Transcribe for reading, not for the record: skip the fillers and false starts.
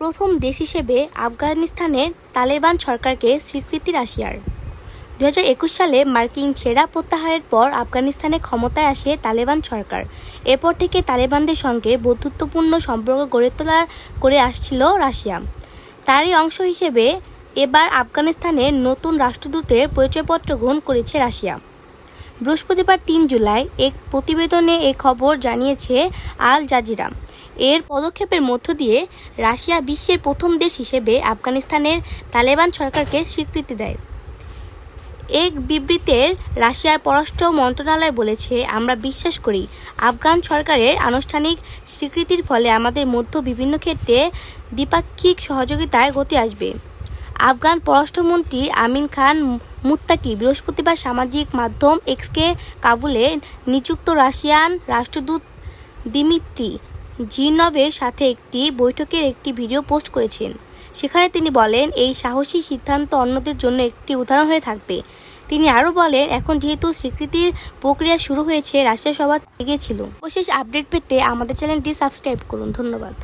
প্রথম দেশ হিসেবে আফগানিস্তানের তালেবান সরকারকে স্বীকৃতি রাশিয়ার। 2021 সালে মার্কিন সেনা প্রত্যাহারের পর আফগানিস্তানে ক্ষমতায় আসে তালেবান সরকার। এরপর থেকে তালেবানদের সঙ্গে বন্ধুত্বপূর্ণ সম্পর্ক গড়ে তোলা করে আসছিল রাশিয়া। তারই অংশ হিসেবে এবার আফগানিস্তানের নতুন রাষ্ট্রদূতের পরিচয়পত্র গ্রহণ করেছে রাশিয়া। বৃহস্পতিবার 3 জুলাই এক প্রতিবেদনে এই খবর জানিয়েছে আল জাজিরা। এর পদক্ষেপের মধ্য দিয়ে রাশিয়া বিশ্বের প্রথম দেশ হিসেবে আফগানিস্তানের তালেবান সরকারকে স্বীকৃতি দেয়। এক বিবৃতিতে রাশিয়ার পররাষ্ট্র মন্ত্রণালয় বলেছে, আমরা বিশ্বাস করি আফগান সরকারের আনুষ্ঠানিক স্বীকৃতির ফলে আমাদের মধ্যে বিভিন্ন ক্ষেত্রে দ্বিপাক্ষিক সহযোগিতায় গতি আসবে। আফগান পররাষ্ট্রমন্ত্রী আমিন খান মুত্তাকি বৃহস্পতিবার সামাজিক মাধ্যম এক্সকে কাবুলে নিযুক্ত রাশিয়ান রাষ্ট্রদূত দিমিত্রি জিরনভের সাথে একটি বৈঠকের একটি ভিডিও পোস্ট করেছেন। সেখানে তিনি বলেন, এই সাহসী সিদ্ধান্ত অন্যদের জন্য একটি উদাহরণ হয়ে থাকবে। তিনি আরও বলেন, এখন যেহেতু স্বীকৃতির প্রক্রিয়া শুরু হয়েছে, রাশিয়া সবার এগিয়ে ছিল। বিশেষ আপডেট পেতে আমাদের চ্যানেলটি সাবস্ক্রাইব করুন। ধন্যবাদ।